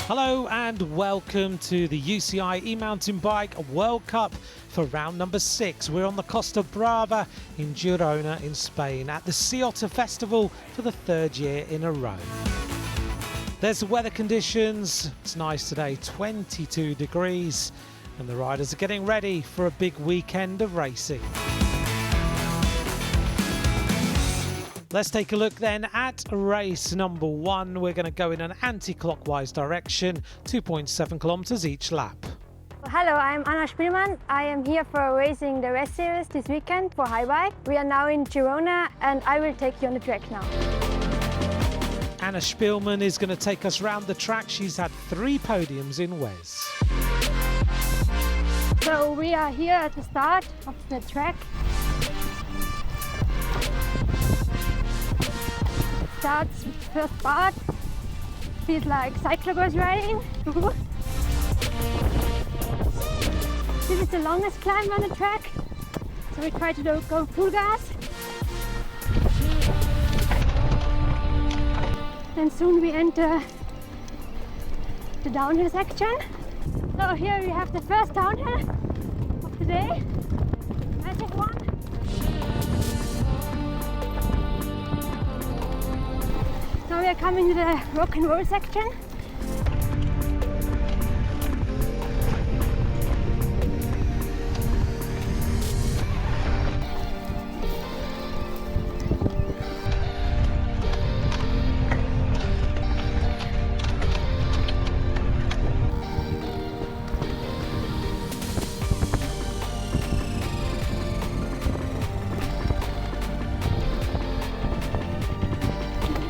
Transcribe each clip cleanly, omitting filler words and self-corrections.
Hello and welcome to the UCI e-mountain bike World Cup for round number 6. We're on the Costa Brava in Girona in Spain at the Sea Otter Festival for the 3rd year in a row. There's the weather conditions. It's nice today, 22 degrees, and the riders are getting ready for a big weekend of racing. Let's take a look then at race number 1. We're going to go in an anti-clockwise direction, 2.7 kilometers each lap. Hello, I'm Anna Spielmann. I am here for racing the WES series this weekend for high bike. We are now in Girona and I will take you on the track now. Anna Spielmann is going to take us round the track. She's had 3 podiums in WES. So we are here at the start of the track. Starts first part, feels like cyclocross riding. This is the longest climb on the track, so we try to go full gas. And soon we enter the downhill section. So here we have the first downhill of the day, massive one. Now we are coming to the rock and roll section.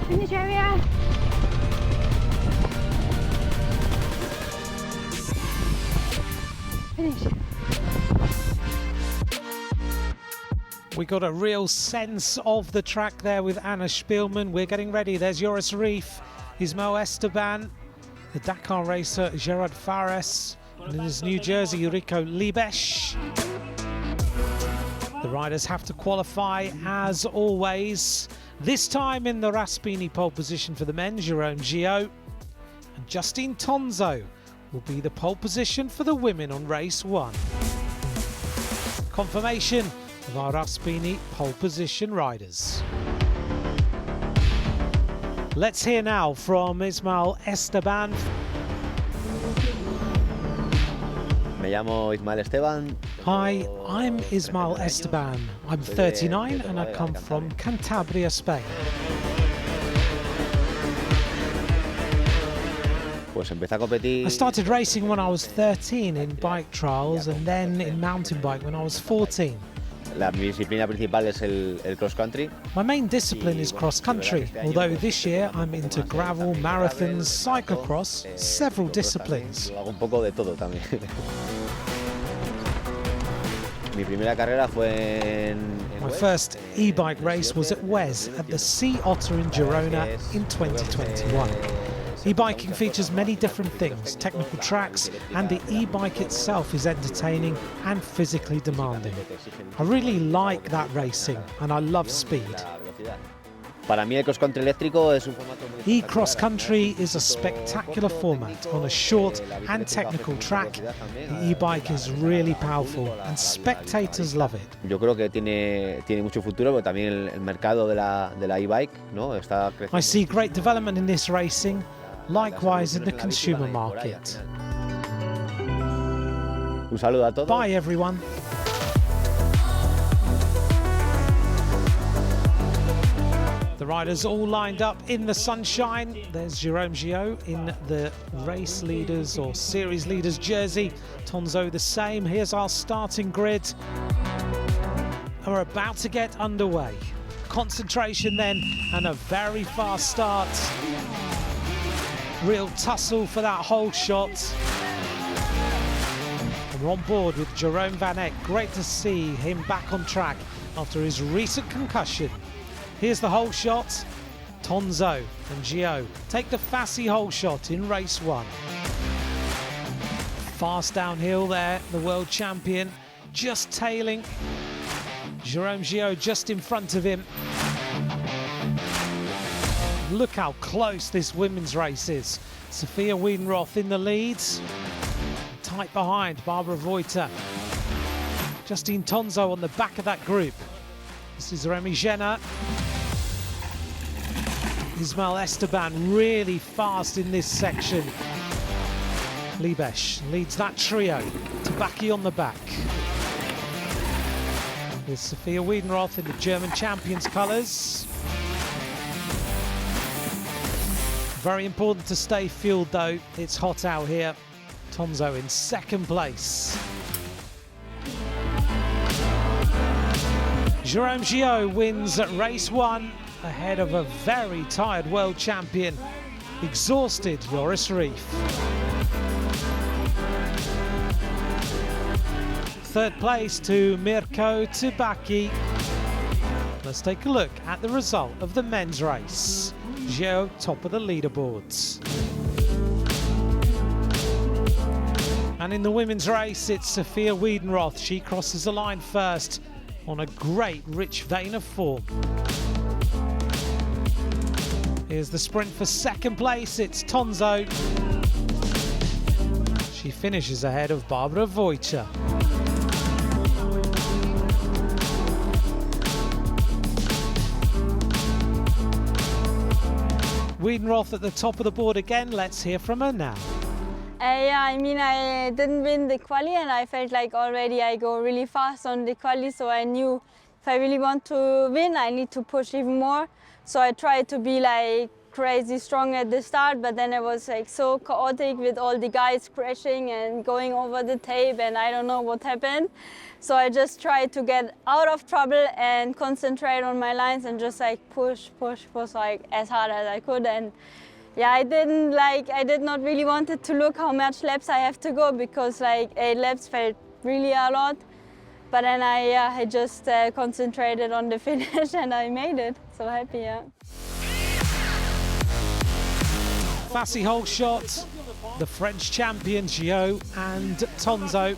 Finish area. Finish. We got a real sense of the track there with Anna Spielmann. We're getting ready. There's Joris Reef, Ismael Esteban, the Dakar racer Gerard Fares, and in his New Jersey Rico Libesh. The riders have to qualify as always. This time in the Raspini pole position for the men, Jerome Gio, and Justine Tonzo will be the pole position for the women on race 1. Confirmation of our Raspini pole position riders. Let's hear now from Ismael Esteban. Me llamo Ismael Esteban. Hi, I'm Ismael Esteban. I'm 39 and I come from Cantabria, Spain. I started racing when I was 13 in bike trials and then in mountain bike when I was 14. La disciplina principal es el cross country. My main discipline is cross country, although this year I'm into gravel, marathons, cyclocross, several disciplines. Hago un poco de todo también. Mi primera carrera fue en My first e-bike race was at WES at the Sea Otter in Girona in 2021. E-biking features many different things, technical tracks, and the e-bike itself is entertaining and physically demanding. I really like that racing and I love speed. Para mí el cross country eléctrico es un formato muy E-cross country is a spectacular format on a short and technical track. The e-bike is really powerful and spectators love it. Yo creo que tiene mucho futuro, pero también el mercado de la e-bike, ¿no? Está creciendo. I see great development in this racing, likewise in the consumer market. Un saludo a todos. Bye everyone. The riders all lined up in the sunshine. There's Jerome Gio in the race leaders or series leaders jersey. Tonzo the same. Here's our starting grid. We're about to get underway. Concentration then and a very fast start. Real tussle for that hold shot. And we're on board with Jerome Van Eck. Great to see him back on track after his recent concussion. Here's the hole shot. Tonzo and Gio take the Fassi hole shot in race 1. Fast downhill there, the world champion just tailing. Jerome Gio just in front of him. look how close this women's race is. Sophia Wiedenroth in the lead. Tight behind, Barbara Voiter. Justine Tonzo on the back of that group. This is Remy Jenner. Ismael Esteban really fast in this section. Liebesch leads that trio. Tabaki on the back. With Sophia Wiedenroth in the German champions colours. Very important to stay fueled though. It's hot out here. Tonzo in second place. Jérôme Gillot wins at race 1 ahead of a very tired world champion, exhausted Joris Rief. Third place to Mirko Tabaki. Let's take a look at the result of the men's race. Gillot top of the leaderboards. And in the women's race, it's Sophia Wiedenroth. She crosses the line first on a great rich vein of form. Here's the sprint for second place. It's Tonzo. She finishes ahead of Barbara Voiter. Wiedenroth at the top of the board again. Let's hear from her now. Yeah, I mean, I didn't win the quali and I felt like already I go really fast on the quali, so I knew if I really want to win, I need to push even more. So I tried to be like crazy strong at the start, but then it was like so chaotic with all the guys crashing and going over the tape and I don't know what happened. So I just tried to get out of trouble and concentrate on my lines and just like push like as hard as I could. And yeah, I did not really wanted to look how much laps I have to go because like 8 laps felt really a lot. But then I just concentrated on the finish and I made it. So happy, yeah. Fassi Holshot, the French champion Gillot and Tonzo.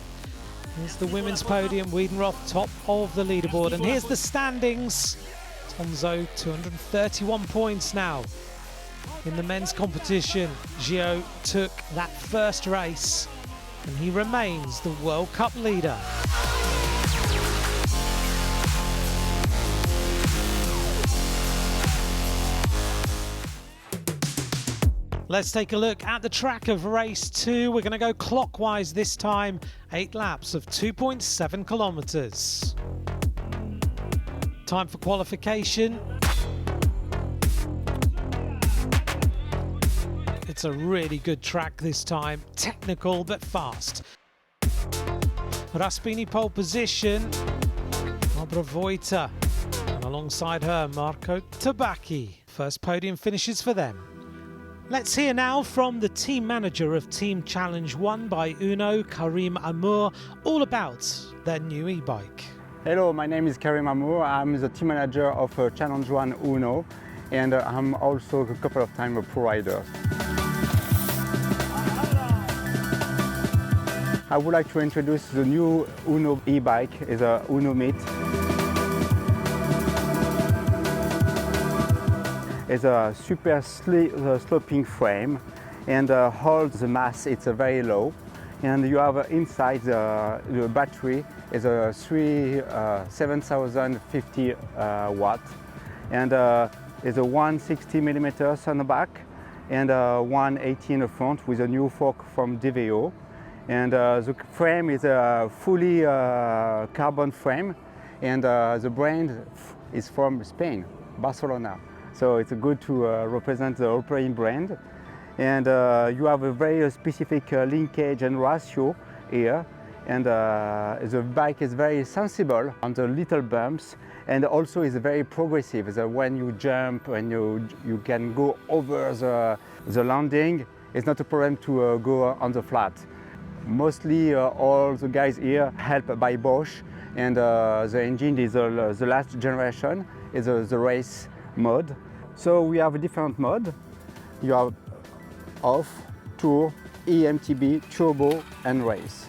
Here's the women's podium, Wiedenroth top of the leaderboard. And here's the standings. Tonzo 231 points now. In the men's competition, Gillot took that first race and he remains the World Cup leader. Let's take a look at the track of race 2. We're going to go clockwise this time, 8 laps of 2.7 kilometers. Time for qualification. It's a really good track this time, technical but fast. Raspini pole position, Barbara Voiter, and alongside her Marco Tabaki. First podium finishes for them. Let's hear now from the team manager of Team Challenge 1 by Uno, Karim Amour, all about their new e-bike. Hello, my name is Karim Amour. I'm the team manager of Challenge 1 Uno, and I'm also a couple of times a pro rider. I would like to introduce the new Uno e-bike. It's a Uno Meet. It's a super sloping frame, and all the mass it's very low. And you have inside the battery is a 7,050 watt, and it's a 160 millimeters on the back and 180 in the front with a new fork from DVO. And the frame is a fully carbon frame, and the brand is from Spain, Barcelona. So it's good to represent the European brand. And you have a very specific linkage and ratio here. And the bike is very sensible on the little bumps, and also is very progressive. So when you jump and you can go over the landing, it's not a problem to go on the flat. Mostly all the guys here helped by Bosch, and the engine is the last generation, is the race mode. So we have a different mode. You have off, tour, EMTB, turbo, and race.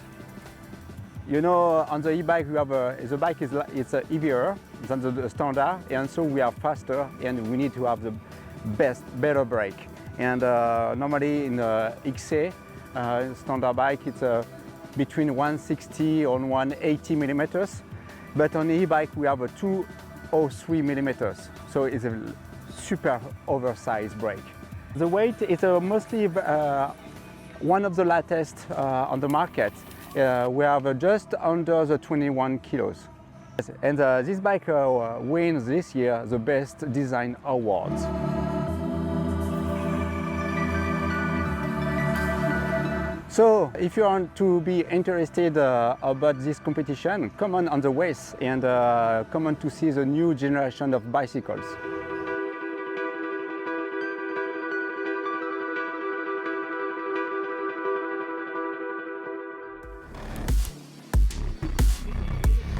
You know, on the e-bike we have the bike is heavier than the standard, and so we are faster, and we need to have better brake. And normally in XA standard bike, it's between 160 and 180 millimeters. But on the e-bike, we have a 203 millimeters. So it's a super oversized brake. The weight is mostly one of the latest on the market. We have just under the 21 kilos. And this bike wins this year the Best Design Awards. So if you want to be interested about this competition, come on the WES and come on to see the new generation of bicycles.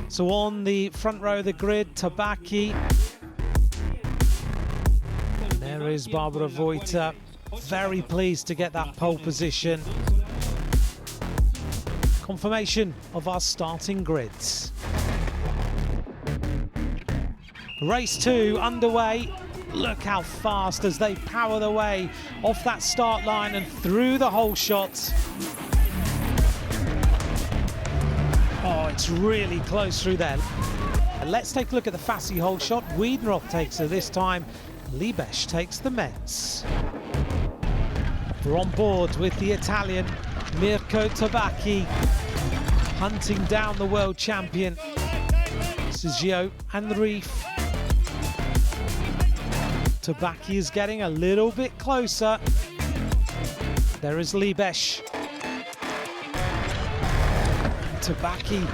So on the front row of the grid, Tabaki. There is Barbara Voita, very pleased to get that pole position. Confirmation of our starting grids. Race 2 underway. Look how fast as they power their way off that start line and through the hole shot. Oh, it's really close through there. Let's take a look at the Fassi hole shot. Wiedenroth takes her this time. Libesch takes the Metz. We're on board with the Italian Mirko Tabaki, hunting down the world champion. This is Gio and the Reef. Tabaki is getting a little bit closer. There is Libesch. Tabaki,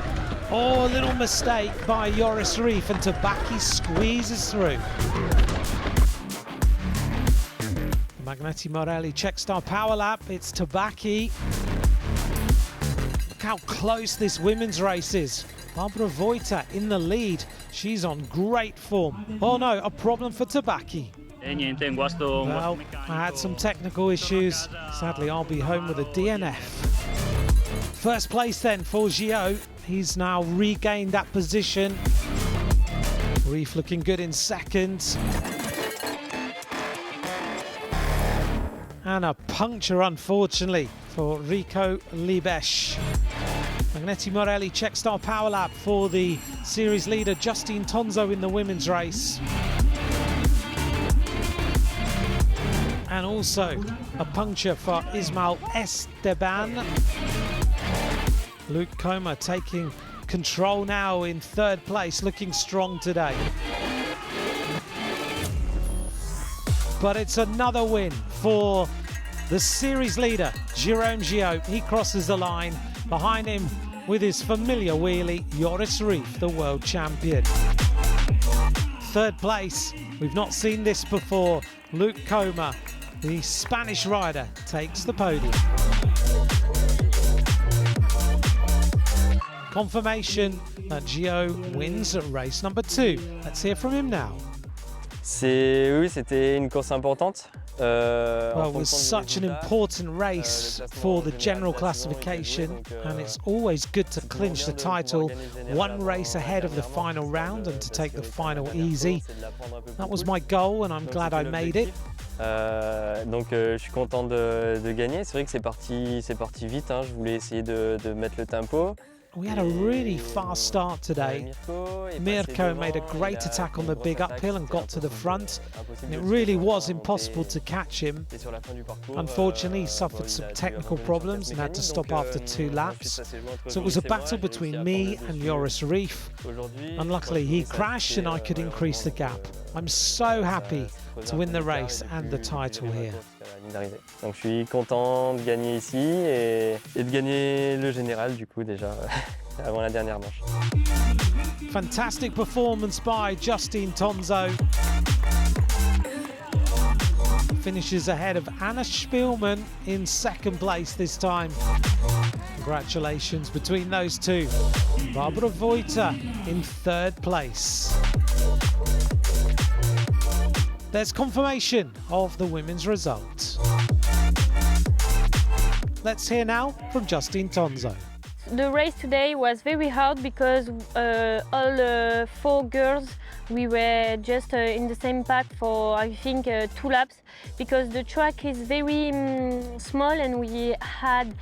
oh, a little mistake by Joris Reef, and Tabaki squeezes through. Magneti Morelli Checkstar Power Lap, it's Tabaki. Look how close this women's race is. Barbara Voita in the lead, she's on great form. Oh no, a problem for Tabaki. Well, I had some technical issues. Sadly, I'll be home with a DNF. First place then for Gio. He's now regained that position. Reef looking good in second. And a puncture, unfortunately, for Rico Libesch. Magneti Morelli Checkstar Power Lap for the series leader Justine Tonzo in the women's race. And also a puncture for Ismael Esteban. Luke Comer taking control now in third place, looking strong today. But it's another win for the series leader, Jérôme Gio. He crosses the line. Behind him, with his familiar wheelie, Joris Reef, the world champion. Third place, we've not seen this before. Luke Comer, the Spanish rider, takes the podium. Confirmation that Gio wins race number 2. Let's hear from him now. Oui, c'était une course importante. Well, it was such an important race for the general classification, and it's always good to clinch the title one race ahead of the final round and to take the final easy. That was my goal, and I'm glad I made it. Donc je suis content de gagner. C'est vrai que c'est parti vite, hein. Je voulais essayer de mettre le tempo. We had a really fast start today. Mirko made a great attack on the big uphill and got to the front. And it really was impossible to catch him. Unfortunately, he suffered some technical problems and had to stop after 2 laps. So it was a battle between me and Joris Reef. Unluckily, he crashed and I could increase the gap. I'm so happy to win the race and the title here. Donc je suis content de gagner ici et de gagner le général du coup déjà avant la dernière manche. Fantastic performance by Justine Tonzo. Finishes ahead of Anna Spielmann in second place this time. Congratulations between those two. Barbara Voita in third place. There's confirmation of the women's results. Let's hear now from Justine Tonzo. The race today was very hard because all 4 girls We were just in the same pack for I think 2 laps because the track is very small and we had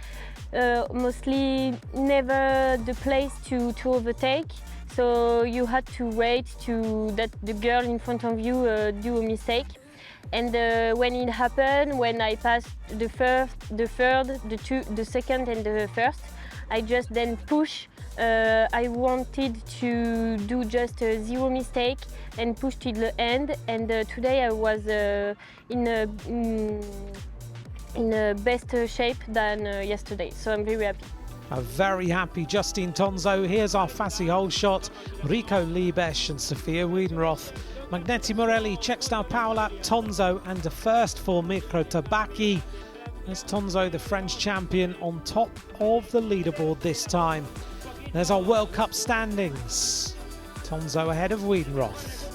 mostly never the place to overtake. So you had to wait to that the girl in front of you do a mistake. And when it happened, when I passed the first, the third, the second and the first, I just then push. I wanted to do just 0 mistake and push till the end. And today I was in a best shape than yesterday. So I'm very happy. A very happy Justine Tonzo. Here's our Fassi hole shot. Rico Liebesch and Sofia Wiedenroth. Magneti Morelli checks now power lap. Tonzo and a first for Mirko Tabaki. There's Tonzo, the French champion, on top of the leaderboard this time. There's our World Cup standings. Tonzo ahead of Wiedenroth.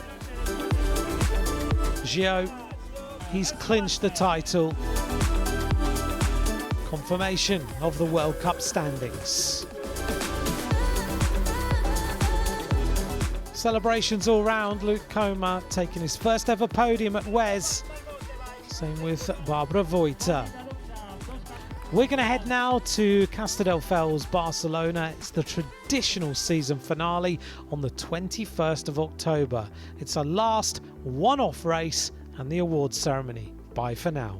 Gio, he's clinched the title. Confirmation of the World Cup standings. Celebrations all round. Luke Coma taking his first ever podium at WES. Same with Barbara Voita. We're going to head now to Castelldefels, Barcelona. It's the traditional season finale on the 21st of October. It's our last one-off race and the awards ceremony. Bye for now.